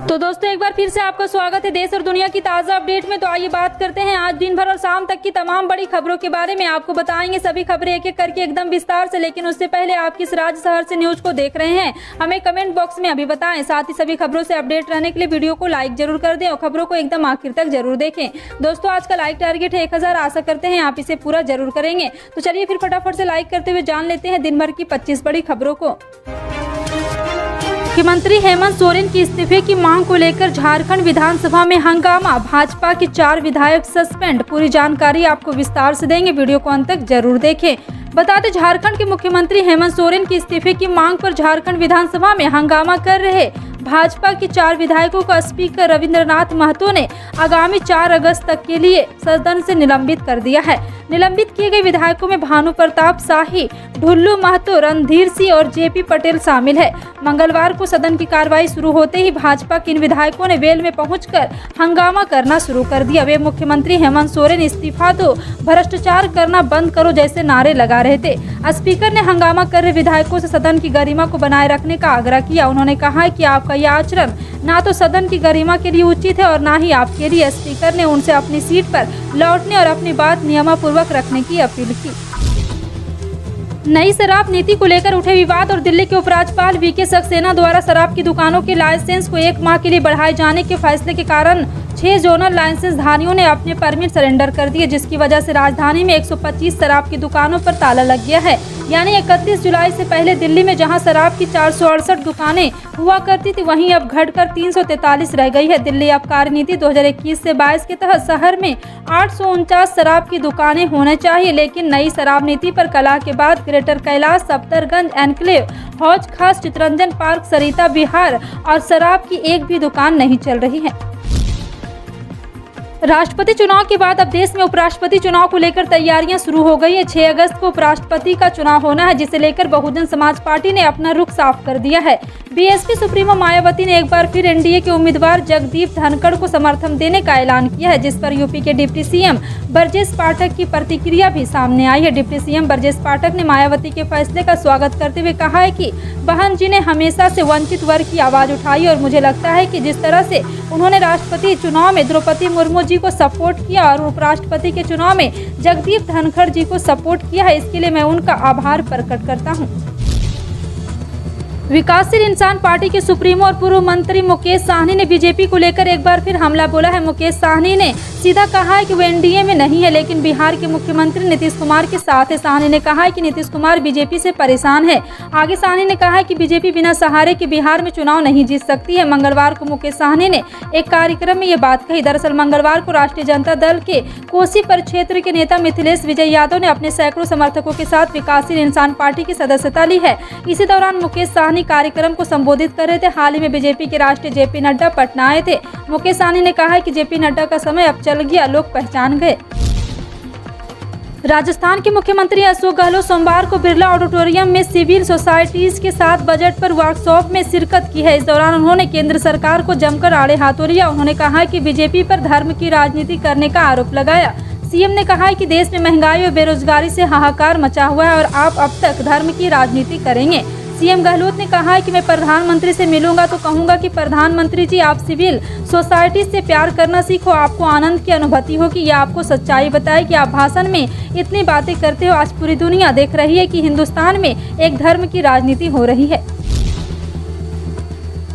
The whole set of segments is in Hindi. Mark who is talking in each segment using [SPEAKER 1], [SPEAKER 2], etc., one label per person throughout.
[SPEAKER 1] तो दोस्तों एक बार फिर से आपका स्वागत है देश और दुनिया की ताज़ा अपडेट में। तो आइए बात करते हैं आज दिन भर और शाम तक की तमाम बड़ी खबरों के बारे में। आपको बताएंगे सभी खबरें एक एक करके एकदम विस्तार से, लेकिन उससे पहले आप किस राज्य शहर से न्यूज को देख रहे हैं हमें कमेंट बॉक्स में अभी बताएं। साथ ही सभी खबरों से अपडेट रहने के लिए वीडियो को लाइक जरूर कर दें और खबरों को एकदम आखिर तक जरूर देखें। दोस्तों आज का लाइक टारगेट है 1000, आशा करते हैं आप इसे पूरा जरूर करेंगे। तो चलिए फिर फटाफट से लाइक करते हुए जान लेते हैं दिन भर की 25 बड़ी खबरों को। मुख्यमंत्री हेमंत सोरेन की इस्तीफे की मांग को लेकर झारखंड विधानसभा में हंगामा, भाजपा के 4 विधायक सस्पेंड। पूरी जानकारी आपको विस्तार से देंगे, वीडियो को अंत तक जरूर देखें। बता दें झारखंड के मुख्यमंत्री हेमंत सोरेन की इस्तीफे की मांग पर झारखंड विधानसभा में हंगामा कर रहे भाजपा के 4 विधायकों को स्पीकर रविंद्रनाथ महतो ने आगामी 4 अगस्त तक के लिए सदन से निलंबित कर दिया है। निलंबित किए गए विधायकों में भानु प्रताप शाही, ढुल्लू महतो, रणधीर सिंह और जेपी पटेल शामिल है। मंगलवार को सदन की कार्रवाई शुरू होते ही भाजपा के इन विधायकों ने वेल में पहुंचकर हंगामा करना शुरू कर दिया। वे मुख्यमंत्री हेमंत सोरेन इस्तीफा दो, भ्रष्टाचार करना बंद करो जैसे नारे लगा रहे थे। स्पीकर ने हंगामा कर रहे विधायकों से सदन की गरिमा को बनाए रखने का आग्रह किया। उन्होंने कहा कि आपका यह आचरण ना तो सदन की गरिमा के लिए उचित है और ना ही आपके लिए। स्पीकर ने उनसे अपनी सीट पर लौटने और अपनी बात नियमापूर्वक रखने की अपील की। नई शराब नीति को लेकर उठे विवाद और दिल्ली के उपराज्यपाल वीके सक्सेना द्वारा शराब की दुकानों के लाइसेंस को 1 माह के लिए बढ़ाए जाने के फैसले के कारण 6 जोनल लाइसेंस धारियों ने अपने परमिट सरेंडर कर दिए, जिसकी वजह से राजधानी में 125 शराब की दुकानों पर ताला लग गया है। यानी 31 जुलाई से पहले दिल्ली में जहां शराब की 468 दुकानें हुआ करती थी, वहीं अब घटकर 343 रह गई है। दिल्ली आबकारी नीति 2021 से 22 के तहत शहर में 849 शराब की दुकानें होने चाहिए, लेकिन नई शराब नीति पर कला के बाद ग्रेटर कैलाश, सफ्दरगंज, एनक्लेव, हौज खास, चितरंजन पार्क, सरिता विहार और शराब की एक भी दुकान नहीं चल रही है। राष्ट्रपति चुनाव के बाद अब देश में उपराष्ट्रपति चुनाव को लेकर तैयारियां शुरू हो गई है। 6 अगस्त को उपराष्ट्रपति का चुनाव होना है, जिसे लेकर बहुजन समाज पार्टी ने अपना रुख साफ कर दिया है। बीएसपी सुप्रीमो मायावती ने एक बार फिर एनडीए के उम्मीदवार जगदीप धनखड़ को समर्थन देने का ऐलान किया है, जिस पर यूपी के डिप्टी सीएम ब्रजेश पाठक की प्रतिक्रिया भी सामने आई है। डिप्टी सीएम ब्रजेश पाठक ने मायावती के फैसले का स्वागत करते हुए कहा है कि बहन जी ने हमेशा से वंचित वर्ग की आवाज उठाई और मुझे लगता है कि जिस तरह से उन्होंने राष्ट्रपति चुनाव में द्रौपदी मुर्मू जी को सपोर्ट किया और उपराष्ट्रपति के चुनाव में जगदीप धनखड़ जी को सपोर्ट किया है, इसके लिए मैं उनका आभार प्रकट करता हूं। विकासशील इंसान पार्टी के सुप्रीमो और पूर्व मंत्री मुकेश साहनी ने बीजेपी को लेकर एक बार फिर हमला बोला है। मुकेश साहनी ने सीधा कहा है कि वो एनडीए में नहीं है, लेकिन बिहार के मुख्यमंत्री नीतीश कुमार के साथ है। साहनी ने कहा है कि नीतीश कुमार बीजेपी से परेशान है। आगे साहनी ने कहा है कि बीजेपी बिना सहारे के बिहार में चुनाव नहीं जीत सकती है। मंगलवार को मुकेश साहनी ने एक कार्यक्रम में ये बात कही। दरअसल मंगलवार को राष्ट्रीय जनता दल के कोसी परिक्षेत्र के नेता मिथिलेश विजय यादव ने अपने सैकड़ों समर्थकों के साथ विकासशील इंसान पार्टी की सदस्यता ली है। इसी दौरान मुकेश साहनी कार्यक्रम को संबोधित कर रहे थे। हाल ही में बीजेपी के राष्ट्रीय जेपी नड्डा पटना आए थे। मुकेश साहनी ने कहा है कि जेपी नड्डा का समय अब चल गया, लोग पहचान गए। राजस्थान के मुख्यमंत्री अशोक गहलोत सोमवार को बिरला ऑडिटोरियम में सिविल सोसाइटीज के साथ बजट पर वर्कशॉप में शिरकत की है। इस दौरान उन्होंने केंद्र सरकार को जमकर आड़े हाथों लिया। उन्होंने कहा कि बीजेपी पर धर्म की राजनीति करने का आरोप लगाया। सीएम ने कहा है कि देश में महंगाई और बेरोजगारी से हाहाकार मचा हुआ है और आप अब तक धर्म की राजनीति करेंगे। सीएम गहलोत ने कहा है कि मैं प्रधानमंत्री से मिलूंगा तो कहूंगा कि प्रधानमंत्री जी आप सिविल सोसाइटी से प्यार करना सीखो, आपको आनंद की अनुभूति होगी। या आपको सच्चाई बताए कि आप भाषण में इतनी बातें करते हो। आज पूरी दुनिया देख रही है कि हिंदुस्तान में एक धर्म की राजनीति हो रही है।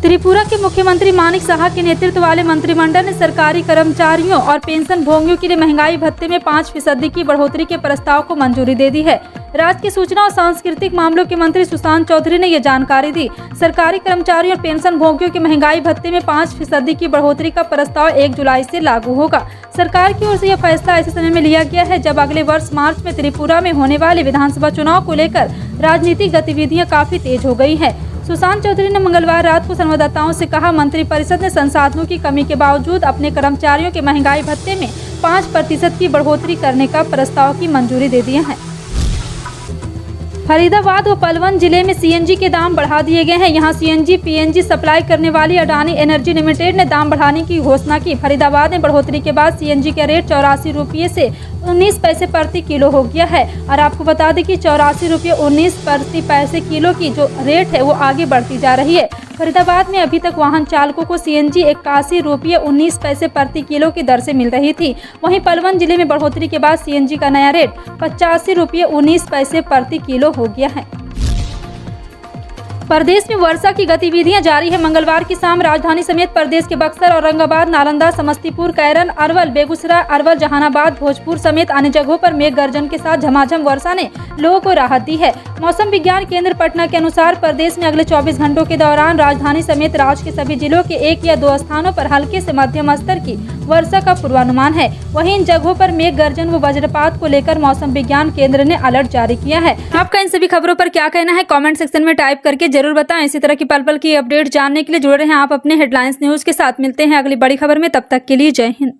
[SPEAKER 1] त्रिपुरा के मुख्यमंत्री मानिक साहा के नेतृत्व वाले मंत्रिमंडल ने सरकारी कर्मचारियों और पेंशन भोगियों के लिए महंगाई भत्ते में 5% की बढ़ोतरी के प्रस्ताव को मंजूरी दे दी है। राज्य के सूचना और सांस्कृतिक मामलों के मंत्री सुशांत चौधरी ने ये जानकारी दी। सरकारी कर्मचारियों और पेंशन भोगियों के महंगाई भत्ते में 5% की बढ़ोतरी का प्रस्ताव 1 जुलाई से लागू होगा। सरकार की ओर से यह फैसला ऐसे समय में लिया गया है जब अगले वर्ष मार्च में त्रिपुरा में होने वाले विधानसभा चुनाव को लेकर राजनीतिक गतिविधियां काफी तेज हो गई है। सुशांत चौधरी ने मंगलवार रात को संवाददाताओं से कहा, मंत्रिपरिषद ने संसाधनों की कमी के बावजूद अपने कर्मचारियों के महंगाई भत्ते में 5% की बढ़ोतरी करने का प्रस्ताव की मंजूरी दे दी है। फरीदाबाद व पलवल जिले में सीएनजी के दाम बढ़ा दिए गए हैं। यहां सीएनजी पीएनजी सप्लाई करने वाली अडानी एनर्जी लिमिटेड ने दाम बढ़ाने की घोषणा की। फरीदाबाद में बढ़ोतरी के बाद सीएनजी का रेट 84 रुपये से 19 पैसे प्रति किलो हो गया है। और आपको बता दें कि 84 रुपये 19 प्रति पैसे किलो की जो रेट है वो आगे बढ़ती जा रही है। फरीदाबाद में अभी तक वाहन चालकों को सीएनजी 81 रुपये 19 पैसे प्रति किलो की दर से मिल रही थी। वहीं पलवल जिले में बढ़ोतरी के बाद सीएनजी का नया रेट 85 रुपये 19 पैसे प्रति किलो हो गया है। प्रदेश में वर्षा की गतिविधियां जारी है। मंगलवार की शाम राजधानी समेत प्रदेश के बक्सर, औरंगाबाद, नालंदा, समस्तीपुर, कैरन, अरवल, बेगूसराय, अरवल, जहानाबाद, भोजपुर समेत अन्य जगहों पर मेघ गर्जन के साथ झमाझम वर्षा ने लोगों को राहत दी है। मौसम विज्ञान केंद्र पटना के अनुसार प्रदेश में अगले 24 घंटों के दौरान राजधानी समेत राज्य के सभी जिलों के 1 या 2 स्थानों पर हल्के से मध्यम स्तर की वर्षा का पूर्वानुमान है। वहीं इन जगहों पर मेघ गर्जन व वज्रपात को लेकर मौसम विज्ञान केंद्र ने अलर्ट जारी किया है। आपका इन सभी खबरों पर क्या कहना है, कमेंट सेक्शन में टाइप करके जरूर बताएं। इसी तरह की पल पल की अपडेट जानने के लिए जुड़े रहें आप अपने हेडलाइंस न्यूज के साथ। मिलते हैं अगली बड़ी खबर में, तब तक के लिए जय हिंद।